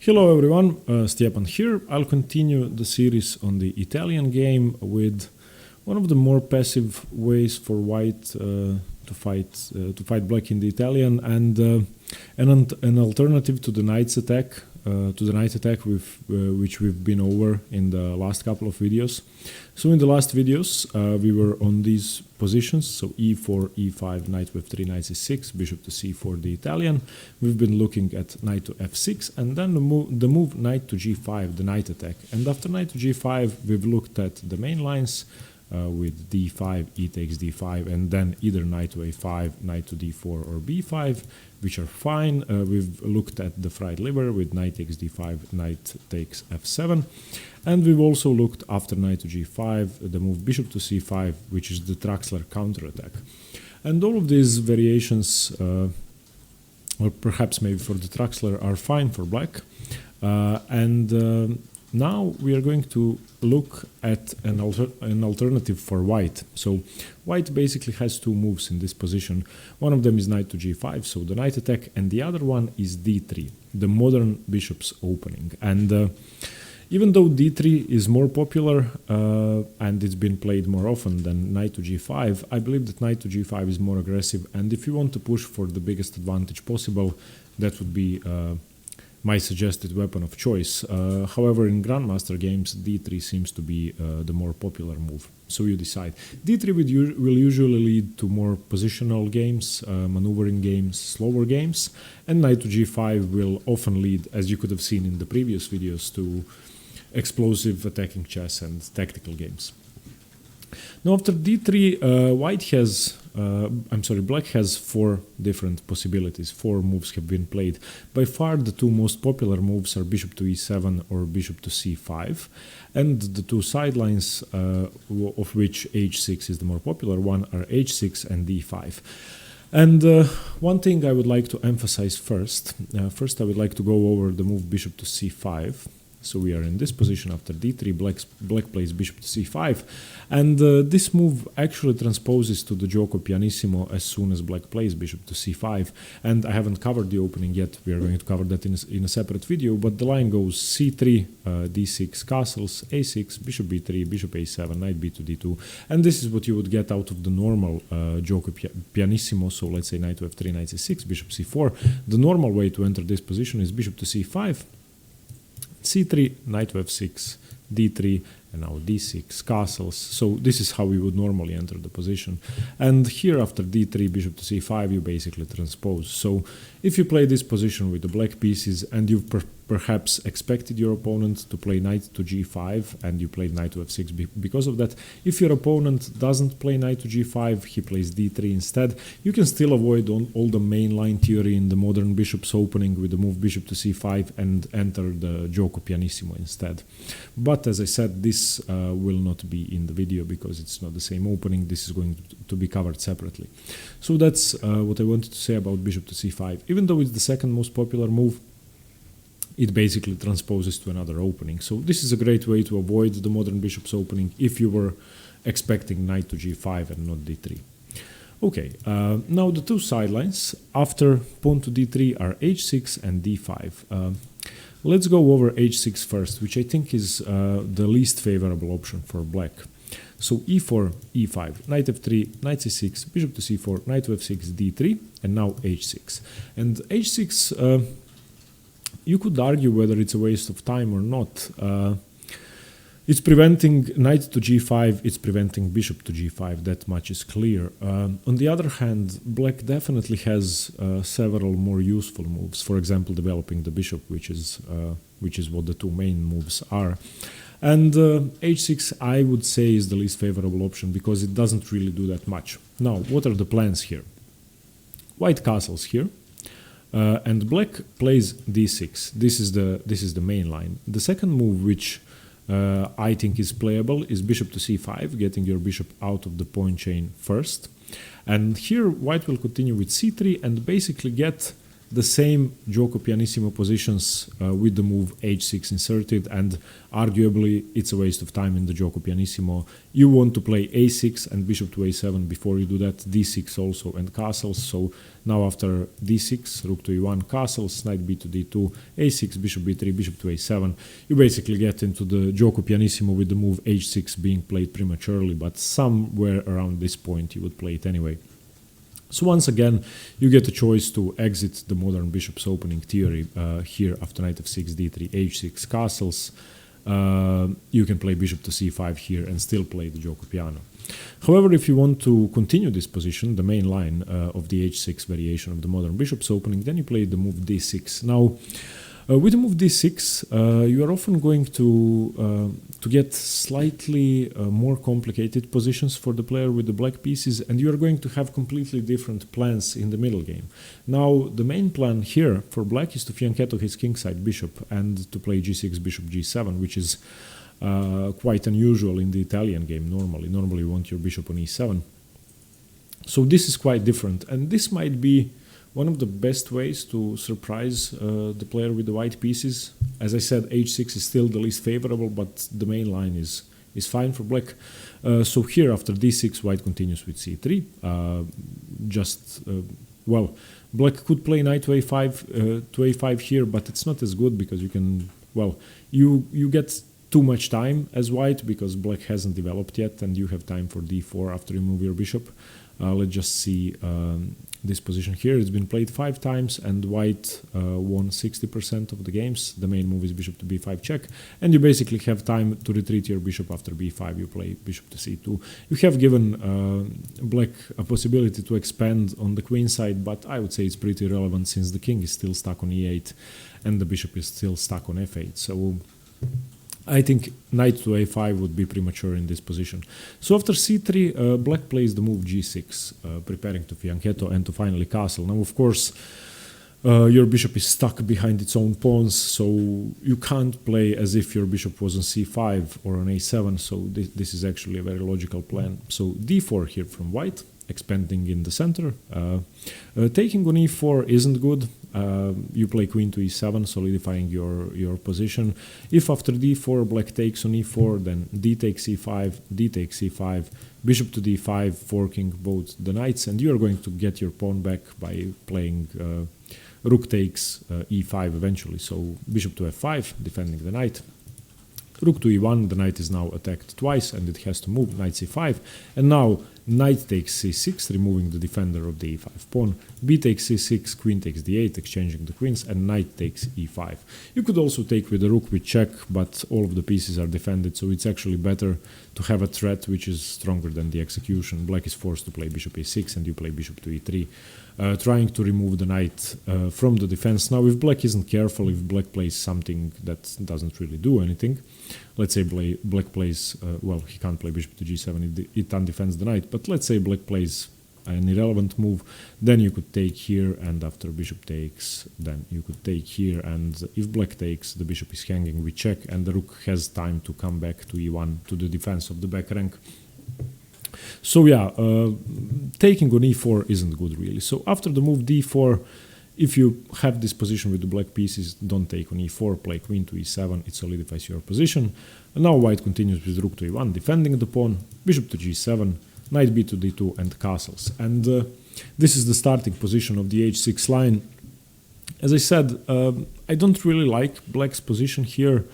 Hello everyone, Stjepan here. I'll continue the series on the Italian game with one of the more passive ways for white to fight black in the Italian, and an alternative to the knight's attack, which we've been over in the last couple of videos. So in the last videos we were on these positions, so e4, e5, knight with 3, knight c6, bishop to c4 the Italian. We've been looking at knight to f6, and then the move knight to g5, the knight attack. And after knight to g5 we've looked at the main lines with d5, e takes d5, and then either knight to a5, knight to d4 or b5, which are fine. We've looked at the fried liver with knight takes d5, knight takes f7, and we've also looked after knight to g5 the move bishop to c5, which is the Traxler counterattack. And all of these variations, or perhaps maybe for the Traxler, are fine for black. Now we are going to look at an alternative for white. So white basically has two moves in this position. One of them is knight to g5, so the knight attack, and the other one is d3, the modern bishop's opening. And even though d3 is more popular and it's been played more often than knight to g5, I believe that knight to g5 is more aggressive, and if you want to push for the biggest advantage possible, that would be my suggested weapon of choice. However, in grandmaster games, d3 seems to be the more popular move, so you decide. d3 will usually lead to more positional games, maneuvering games, slower games, and knight to g5 will often lead, as you could have seen in the previous videos, to explosive attacking chess and tactical games. Now after d3, black has four different possibilities. Four moves have been played. By far the two most popular moves are bishop to e7 or bishop to c5, and the two sidelines, of which h6 is the more popular one, are h6 and d5. And one thing I would like to emphasize first I would like to go over the move bishop to c5. So we are in this position after d3, black plays bishop to c5, and this move actually transposes to the Giuoco Pianissimo as soon as black plays bishop to c5. And I haven't covered the opening yet, we are going to cover that in a separate video, but the line goes c3, d6, castles, a6, bishop b3, bishop a7, knight b to d2, and this is what you would get out of the normal Giuoco Pianissimo. So let's say knight to f3, knight c6, bishop c4. The normal way to enter this position is bishop to c5, c3, knight to f6, d3, and now d6, castles. So this is how we would normally enter the position. And here after d3, bishop to c5, you basically transpose. So if you play this position with the black pieces and you've perhaps expected your opponent to play knight to g5 and you played knight to f6 because of that, if your opponent doesn't play knight to g5, he plays d3 instead, you can still avoid all the mainline theory in the modern bishop's opening with the move bishop to c5 and enter the Giuoco Pianissimo instead. But as I said, this will not be in the video because it's not the same opening. This is going to be covered separately. So that's what I wanted to say about bishop to c5. Even though it's the second most popular move, it basically transposes to another opening. So this is a great way to avoid the modern bishop's opening if you were expecting knight to g5 and not d3. Okay, now the two sidelines after pawn to d3 are h6 and d5. Let's go over h6 first, which I think is the least favorable option for black. So e4, e5, knight f3, knight c6, bishop to c4, knight to f6, d3, and now h6. And h6, you could argue whether it's a waste of time or not. It's preventing knight to g5, it's preventing bishop to g5, that much is clear. On the other hand, black definitely has several more useful moves, for example developing the bishop, which is what the two main moves are. And h6, I would say, is the least favorable option because it doesn't really do that much. Now, what are the plans here? White castles here. And black plays d6. This is the main line. The second move, which I think is playable, is bishop to c5, getting your bishop out of the pawn chain first. And here white will continue with c3 and basically get the same Giuoco Pianissimo positions with the move h6 inserted, and arguably it's a waste of time in the Giuoco Pianissimo. You want to play a6 and bishop to a7 before you do that, d6 also and castles. So now after d6, rook to e1, castles, knight b to d2, a6, bishop b3, bishop to a7, you basically get into the Giuoco Pianissimo with the move h6 being played prematurely, but somewhere around this point you would play it anyway. So once again, you get a choice to exit the modern bishop's opening theory here after knight f6, d3, h6, castles. You can play bishop to c5 here and still play the Giuoco Piano. However, if you want to continue this position, the main line of the h6 variation of the modern bishop's opening, then you play the move d6. Now, with the move d6, you are often going to get slightly more complicated positions for the player with the black pieces, and you are going to have completely different plans in the middle game. Now, the main plan here for black is to fianchetto his kingside bishop and to play g6, bishop g7, which is quite unusual in the Italian game normally. Normally you want your bishop on e7. So this is quite different, and this might be one of the best ways to surprise the player with the white pieces. As I said, h6 is still the least favorable, but the main line is fine for black. So here after d6, white continues with c3. Well, black could play knight to a5 here, but it's not as good because you can, well, you get too much time as white because black hasn't developed yet, and you have time for d4 after you move your bishop. Let's just see this position here. It's been played 5 times, and white won 60% of the games. The main move is bishop to b5 check, and you basically have time to retreat your bishop after b5. You play bishop to c2. You have given black a possibility to expand on the queen side, but I would say it's pretty irrelevant since the king is still stuck on e8 and the bishop is still stuck on f8. So I think knight to a5 would be premature in this position. So after c3, black plays the move g6, preparing to fianchetto and to finally castle. Now, of course, your bishop is stuck behind its own pawns, so you can't play as if your bishop was on c5 or on a7, so this is actually a very logical plan. So d4 here from white, expanding in the center. Taking on e4 isn't good. You play queen to e7, solidifying your position. If after d4 black takes on e4, then d takes e5, d takes e5, bishop to d5, forking both the knights, and you are going to get your pawn back by playing rook takes e5 eventually. So bishop to f5, defending the knight. Rook to e1, the knight is now attacked twice and it has to move, knight c5, and now knight takes c6, removing the defender of the e5 pawn, b takes c6, queen takes d8, exchanging the queens, and knight takes e5. You could also take with the rook with check, but all of the pieces are defended, so it's actually better to have a threat which is stronger than the execution. Black is forced to play bishop a6 and you play bishop to e3, trying to remove the knight from the defense. Now, if black isn't careful, if black plays something that doesn't really do anything, let's say black plays, well, he can't play bishop to g7, it undefends the knight, but let's say black plays an irrelevant move, then you could take here, and after bishop takes, then you could take here, and if black takes, the bishop is hanging with check, and the rook has time to come back to e1 to the defense of the back rank. So yeah, taking on e4 isn't good really. So after the move d4, if you have this position with the black pieces, don't take on e4, play queen to e7, it solidifies your position. And now white continues with rook to e1, defending the pawn, bishop to g7, knight b to d2, and castles. And this is the starting position of the h6 line. As I said, I don't really like black's position here.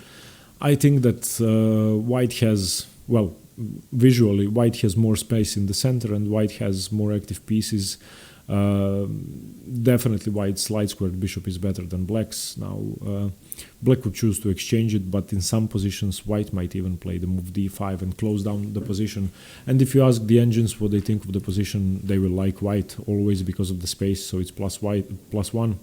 I think that white has, well, visually, white has more space in the center and white has more active pieces. Definitely white's light squared bishop is better than black's. Now, black would choose to exchange it, but in some positions white might even play the move d5 and close down the position. And if you ask the engines what they think of the position, they will like white always because of the space, so it's +1.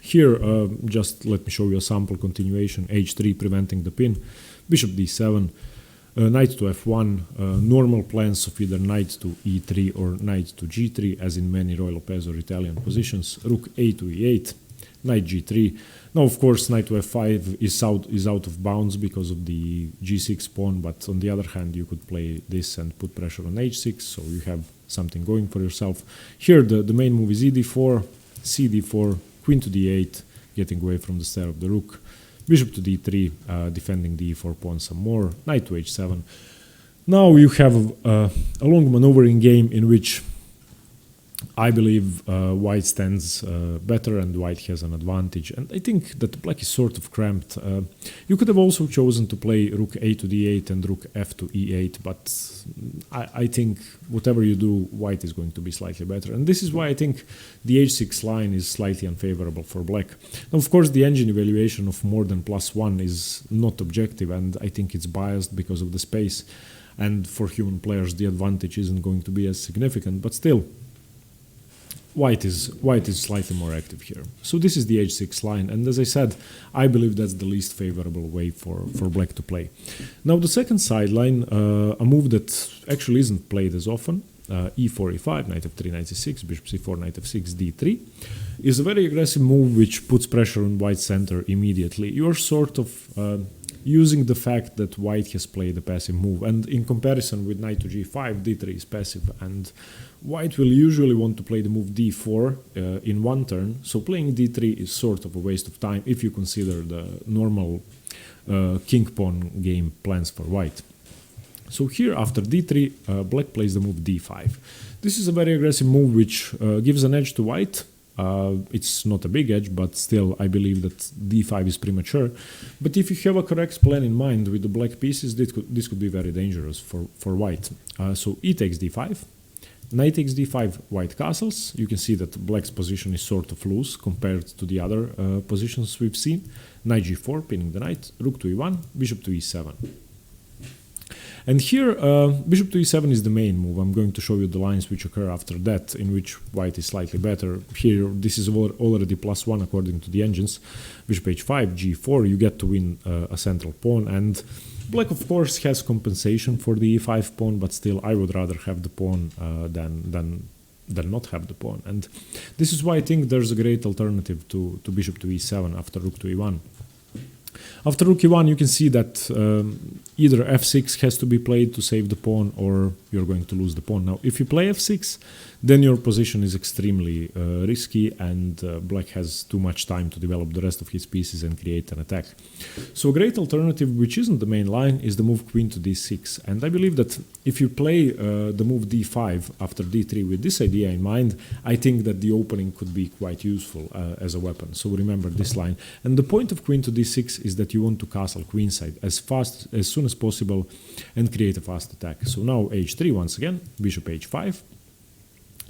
Here, just let me show you a sample continuation. h3 preventing the pin, bishop d7, knight to f1, normal plans of either knight to e3 or knight to g3, as in many Ruy Lopez or Italian positions, rook a to e8, knight g3. Now, of course, knight to f5 is out of bounds because of the g6 pawn, but on the other hand, you could play this and put pressure on h6, so you have something going for yourself. Here, the main move is ed4, cd4, queen to d8, getting away from the stare of the rook, bishop to d3, defending the e4 pawn some more, knight to h7. Now you have a long maneuvering game in which I believe white stands better and white has an advantage, and I think that black is sort of cramped. You could have also chosen to play rook a to d8 and rook f to e8, but I think whatever you do, white is going to be slightly better, and this is why I think the h6 line is slightly unfavorable for black. Now, of course, the engine evaluation of more than +1 is not objective, and I think it's biased because of the space, and for human players the advantage isn't going to be as significant, but still, white is slightly more active here. So this is the h6 line, and as I said, I believe that's the least favorable way for black to play. Now the second sideline, a move that actually isn't played as often, e4, e5, knight f3, knight c6, bishop c4, knight f6, d3, is a very aggressive move which puts pressure on white's center immediately. You're sort of using the fact that white has played a passive move, and in comparison with knight to g5, d3 is passive, and white will usually want to play the move d4 in one turn, so playing d3 is sort of a waste of time if you consider the normal king-pawn game plans for white. So here after d3, black plays the move d5. This is a very aggressive move which gives an edge to white. It's not a big edge, but still I believe that d5 is premature. But if you have a correct plan in mind with the black pieces, this could be very dangerous for white. So e takes d5, knight takes d5, white castles. You can see that black's position is sort of loose compared to the other positions we've seen. Knight g4, pinning the knight, rook to e1, bishop to e7. And here, bishop to e7 is the main move. I'm going to show you the lines which occur after that, in which white is slightly better. Here, this is already +1 according to the engines. Bishop h5, g4, you get to win a central pawn, and black, of course, has compensation for the e5 pawn, but still, I would rather have the pawn than not have the pawn. And this is why I think there's a great alternative to bishop to e7 after rook to e1. After rook e1, you can see that either f6 has to be played to save the pawn, or you're going to lose the pawn. Now, if you play f6, then your position is extremely risky, and black has too much time to develop the rest of his pieces and create an attack. So a great alternative, which isn't the main line, is the move queen to d6. And I believe that if you play the move d5 after d3 with this idea in mind, I think that the opening could be quite useful as a weapon. So remember this line. And the point of queen to d6 is that you want to castle queenside as soon as possible and create a fast attack. So now h3 once again, bishop h5.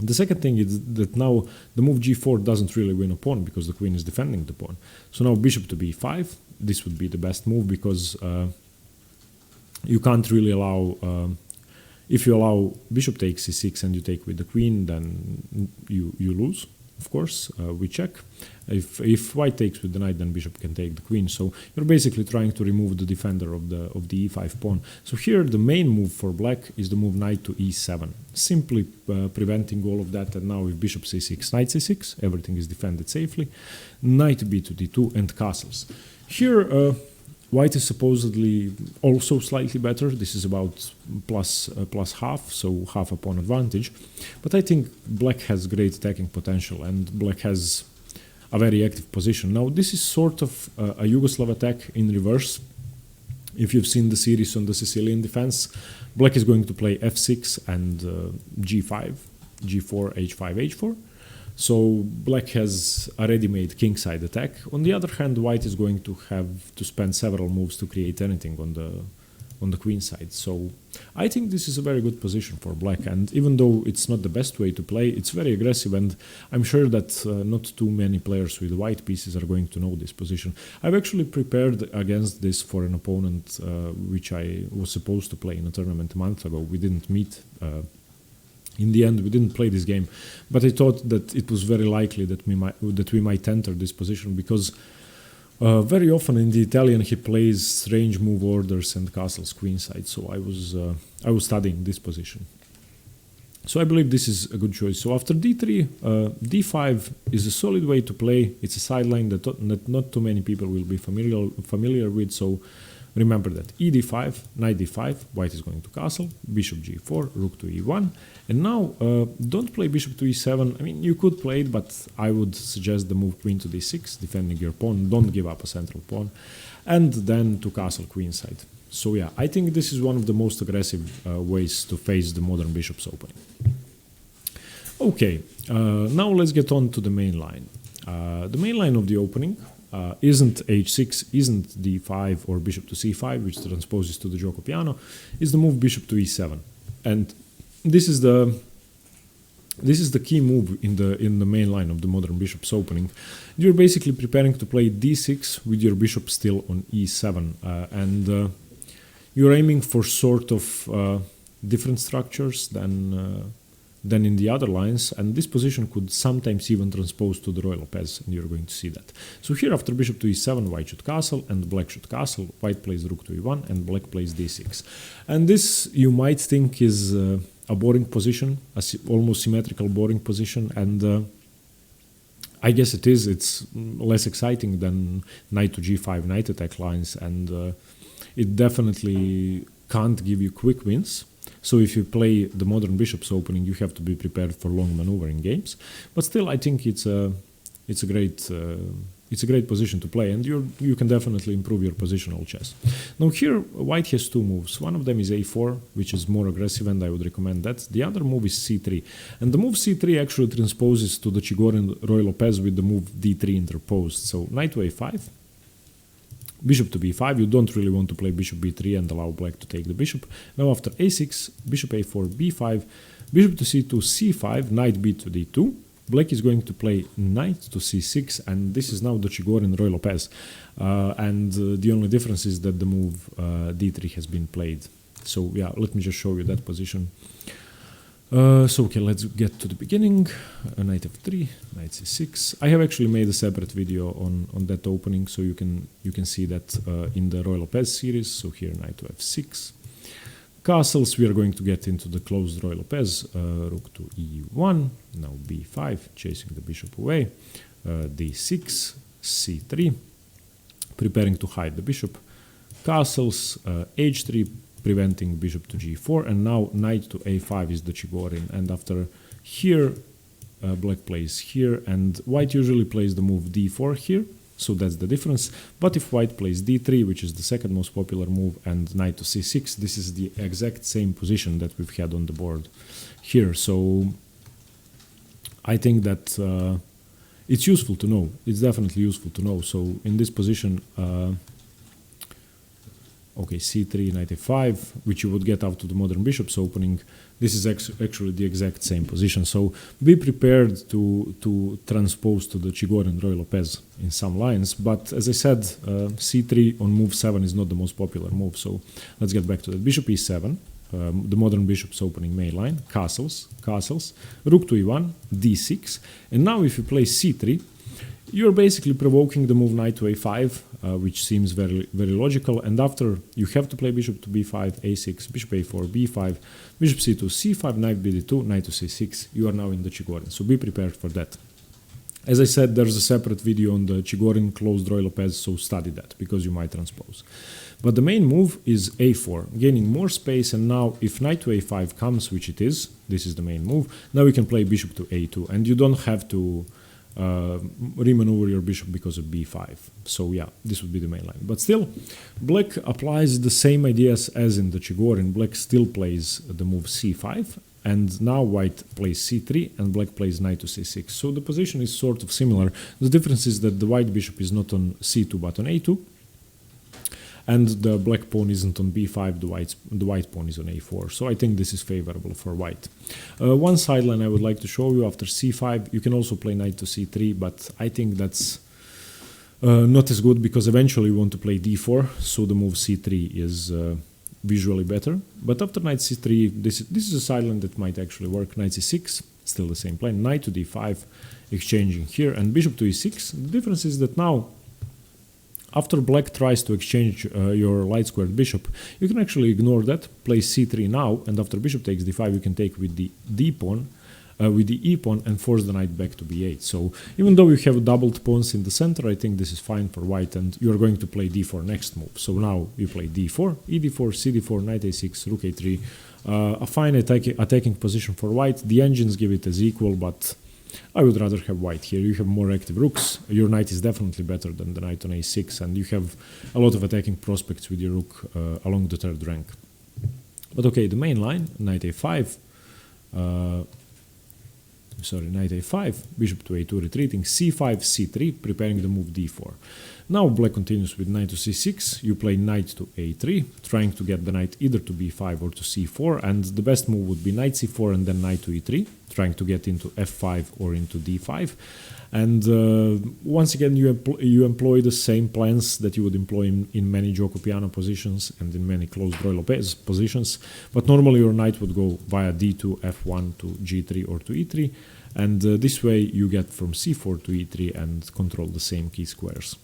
The second thing is that now the move g4 doesn't really win a pawn because the queen is defending the pawn. So now bishop to b5, this would be the best move because you can't really allow, if you allow bishop takes c6 and you take with the queen, then you lose, of course, we check. If white takes with the knight, then bishop can take the queen. So you're basically trying to remove the defender of the e5 pawn. So here the main move for black is the move knight to e7, simply preventing all of that. And now if bishop c6, knight c6, everything is defended safely. Knight b to d2 and castles. Here white is supposedly also slightly better. This is about plus half, so half a pawn advantage. But I think black has great attacking potential, and black has a very active position. Now, this is sort of a Yugoslav attack in reverse. If you've seen the series on the Sicilian defense, black is going to play f6 and g5, g4, h5, h4. So black has a ready-made kingside attack. On the other hand, white is going to have to spend several moves to create anything on the queen side. So I think this is a very good position for black, and even though it's not the best way to play, it's very aggressive, and I'm sure that not too many players with white pieces are going to know this position. I've actually prepared against this for an opponent which I was supposed to play in a tournament a month ago. We didn't meet. In the end, we didn't play this game, but I thought that it was very likely that we might enter this position because very often in the Italian he plays strange move orders and castles queenside. So I was studying this position. So I believe this is a good choice. So after d3, d5 is a solid way to play. It's a sideline that not too many people will be familiar with. So remember that e d5, knight d5, white is going to castle, bishop g4, rook to e1, and now don't play bishop to e7. I mean, you could play it, but I would suggest the move queen to d6, defending your pawn, don't give up a central pawn, and then to castle queenside. So yeah, I think this is one of the most aggressive ways to face the modern bishop's opening. Okay, now let's get on to the main line. The main line of the opening isn't h6, isn't d5 or bishop to c5, which transposes to the Giuoco Piano, is the move bishop to e7. And this is the key move in the main line of the modern bishop's opening. You're basically preparing to play d6 with your bishop still on e7, and you're aiming for sort of different structures than in the other lines, and this position could sometimes even transpose to the Ruy Lopez, and you're going to see that. So here after bishop to e7, white should castle and black should castle, white plays rook to e1 and black plays d6. And this you might think is a boring position, almost symmetrical boring position, and I guess it is. It's less exciting than knight to g5 knight attack lines, and it definitely can't give you quick wins. So if you play the modern bishop's opening, you have to be prepared for long maneuvering games. But still, I think it's a great position to play, and you can definitely improve your positional chess. Now here, white has two moves. One of them is a4, which is more aggressive, and I would recommend that. The other move is c3, and the move c3 actually transposes to the Chigorin Ruy Lopez with the move d3 interposed. So knight to a5. Bishop to b5, you don't really want to play bishop b3 and allow black to take the bishop. Now after a6, bishop a4, b5, bishop to c2, c5, knight b to d2. Black is going to play knight to c6, and this is now the Chigorin Ruy Lopez. And the only difference is that the move d3 has been played. So yeah, let me just show you that position. So okay, let's get to the beginning. Knight f3, knight c6. I have actually made a separate video on that opening, so you can see that in the Ruy Lopez series. So here knight to f6. Castles, we are going to get into the closed Ruy Lopez. Rook to e1, now b5, chasing the bishop away. d6, c3, preparing to hide the bishop. Castles, h3, preventing bishop to g4, and now knight to a5 is the Chigorin, and after here black plays here, and white usually plays the move d4 here, so that's the difference. But if white plays d3, which is the second most popular move, and knight to c6, this is the exact same position that we've had on the board here. So I think that it's useful to know. It's definitely useful to know. So in this position, okay, c3, knight a5, which you would get out to the modern bishop's opening, this is actually the exact same position. So be prepared to transpose to the Chigorin Ruy Lopez in some lines. But as I said, c3 on move 7 is not the most popular move. So let's get back to that. Bishop e7, the modern bishop's opening main line, castles, rook to e1, d6. And now if you play c3, you're basically provoking the move knight to a5, which seems very, very logical. And after you have to play bishop to b5, a6, bishop a4, b5, bishop c2, c5, knight bd2, knight to c6. You are now in the Chigorin, so be prepared for that. As I said, there's a separate video on the Chigorin closed Ruy Lopez, so study that, because you might transpose. But the main move is a4, gaining more space, and now if knight to a5 comes, which it is, this is the main move, now we can play bishop to a2, and you don't have to remaneuver your bishop because of b5. So yeah, this would be the main line. But still, black applies the same ideas as in the Chigorin. Black still plays the move c5, and now white plays c3 and black plays knight to c6. So the position is sort of similar. The difference is that the white bishop is not on c2 but on a2, and the black pawn isn't on b5, the white pawn is on a4. So I think this is favorable for white. One sideline I would like to show you after c5, you can also play knight to c3, but I think that's not as good, because eventually you want to play d4, so the move c3 is visually better. But after knight c3, this is a sideline that might actually work. Knight c6, still the same plan. Knight to d5, exchanging here, and bishop to e6. The difference is that now, after black tries to exchange your light squared bishop, you can actually ignore that, play c3 now, and after bishop takes d5, you can take with the d pawn, with the e pawn and force the knight back to b8. So even though you have doubled pawns in the center, I think this is fine for white, and you are going to play d4 next move. So now you play d4, ed4, cd4, knight a6, rook a3. A fine attacking position for white. The engines give it as equal, but I would rather have white here. You have more active rooks. Your knight is definitely better than the knight on a6, and you have a lot of attacking prospects with your rook along the third rank. But okay, the main line, knight a5, knight a5, bishop to a2 retreating, c5, c3, preparing the move d4. Now black continues with knight to c6, you play knight to a3, trying to get the knight either to b5 or to c4, and the best move would be knight c4 and then knight to e3, trying to get into f5 or into d5. And once again, you employ the same plans that you would employ in many Giuoco Piano positions and in many closed Ruy Lopez positions. But normally your knight would go via d2, f1 to g3 or to e3. And this way you get from c4 to e3 and control the same key squares.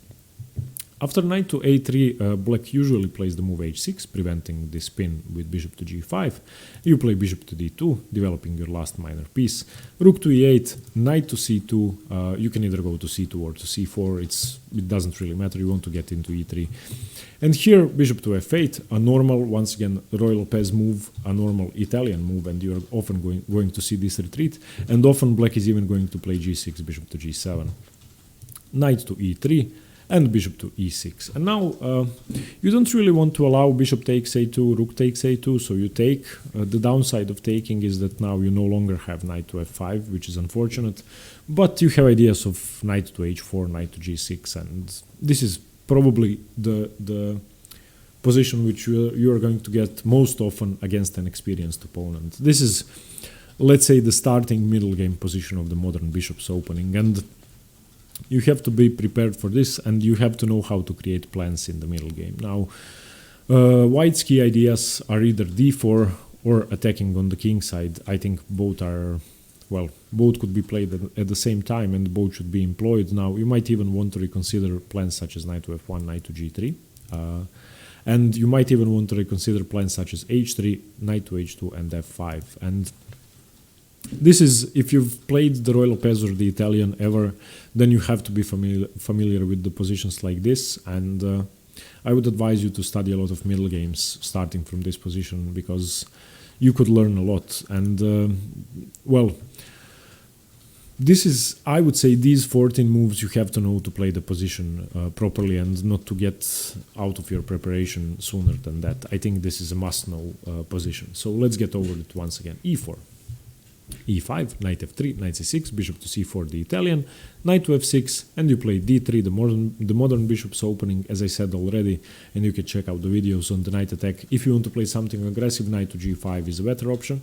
After knight to a3, black usually plays the move h6, preventing the spin with bishop to g5. You play bishop to d2, developing your last minor piece. Rook to e8, knight to c2. You can either go to c2 or to c4. It doesn't really matter. You want to get into e3. And here, bishop to f8, a normal, once again, Ruy Lopez move, a normal Italian move, and you're often going to see this retreat. And often black is even going to play g6, bishop to g7. Knight to e3. And bishop to e6. And now you don't really want to allow bishop takes a2, rook takes a2, so you take. The downside of taking is that now you no longer have knight to f5, which is unfortunate, but you have ideas of knight to h4, knight to g6, and this is probably the position which you are going to get most often against an experienced opponent. This is, let's say, the starting middle game position of the modern bishop's opening, and you have to be prepared for this, and you have to know how to create plans in the middle game. Now, white's key ideas are either d4 or attacking on the king side. I think both are, well, both could be played at the same time, and both should be employed. Now, you might even want to reconsider plans such as knight to f1, knight to g3. And you might even want to reconsider plans such as h3, knight to h2, and f5. And this is, if you've played the Ruy Lopez or the Italian ever, then you have to be familiar with the positions like this, and I would advise you to study a lot of middle games starting from this position, because you could learn a lot. And well, this is, I would say, these 14 moves you have to know to play the position properly and not to get out of your preparation sooner than that. I think this is a must-know position. So let's get over it once again. e4. e5, knight f3, knight c6, bishop to c4, the Italian, knight to f6, and you play d3, the modern bishop's opening, as I said already, and you can check out the videos on the knight attack. If you want to play something aggressive, knight to g5 is a better option.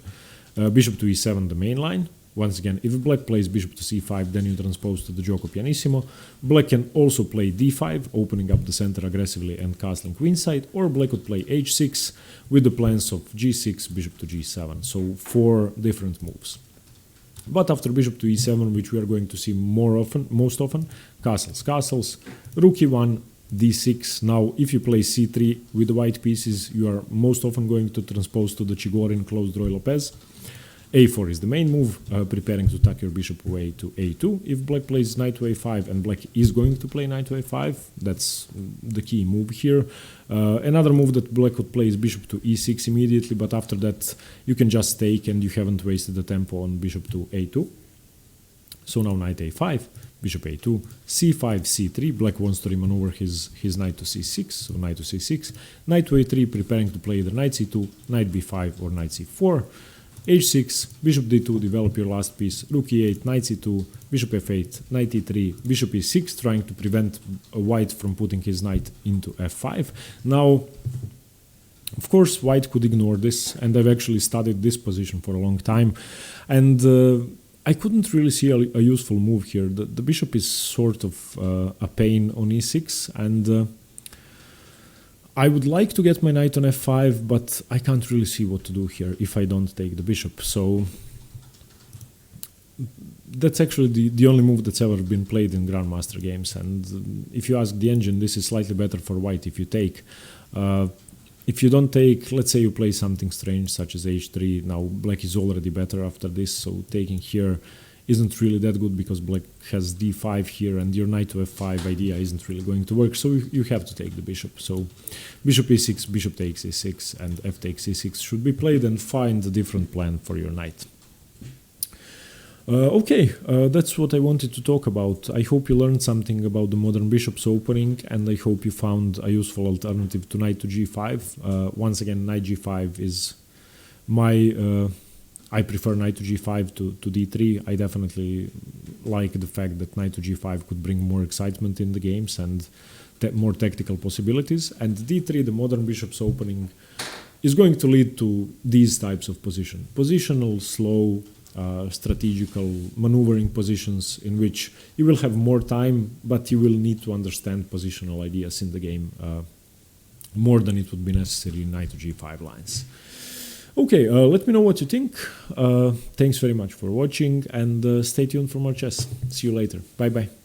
Bishop to e7, the main line. Once again, if black plays bishop to c5, then you transpose to the Giuoco Pianissimo. Black can also play d5, opening up the center aggressively and castling queenside, or black would play h6 with the plans of g6, bishop to g7. So 4 different moves. But after bishop to e7, which we are going to see most often, castles, rook e1, d6. Now, if you play c3 with the white pieces, you are most often going to transpose to the Chigorin closed Ruy Lopez. a4 is the main move, preparing to tuck your bishop away to a2. If black plays knight to a5, and black is going to play knight to a5, that's the key move here. Another move that black would play is bishop to e6 immediately, but after that you can just take and you haven't wasted the tempo on bishop to a2. So now knight a5, bishop a2, c5, c3. Black wants to remaneuver his knight to c6, so knight to c6. Knight to a3, preparing to play either knight c2, knight b5, or knight c4. h6, bishop d2, develop your last piece, rook e8, knight c2, bishop f8, knight e3, bishop e6, trying to prevent white from putting his knight into f5. Now, of course, white could ignore this, and I've actually studied this position for a long time, and I couldn't really see a useful move here. The bishop is sort of a pain on e6, and I would like to get my knight on f5, but I can't really see what to do here if I don't take the bishop. So that's actually the only move that's ever been played in grandmaster games. And if you ask the engine, this is slightly better for white if you take. if you don't take, let's say you play something strange such as h3, now black is already better after this, so taking here isn't really that good because black has d5 here and your knight to f5 idea isn't really going to work, so you have to take the bishop. So bishop e6, bishop takes e6 and f takes e6 should be played, and find a different plan for your knight. That's what I wanted to talk about. I hope you learned something about the modern bishop's opening, and I hope you found a useful alternative to knight to g5. Once again, knight g5 is my... I prefer knight to g5 to d3. I definitely like the fact that knight to g5 could bring more excitement in the games and more tactical possibilities. And d3, the modern bishop's opening, is going to lead to these types of position. Positional, slow, strategical, maneuvering positions in which you will have more time, but you will need to understand positional ideas in the game more than it would be necessary in knight to g5 lines. Okay, let me know what you think. Thanks very much for watching, and stay tuned for more chess. See you later. Bye bye.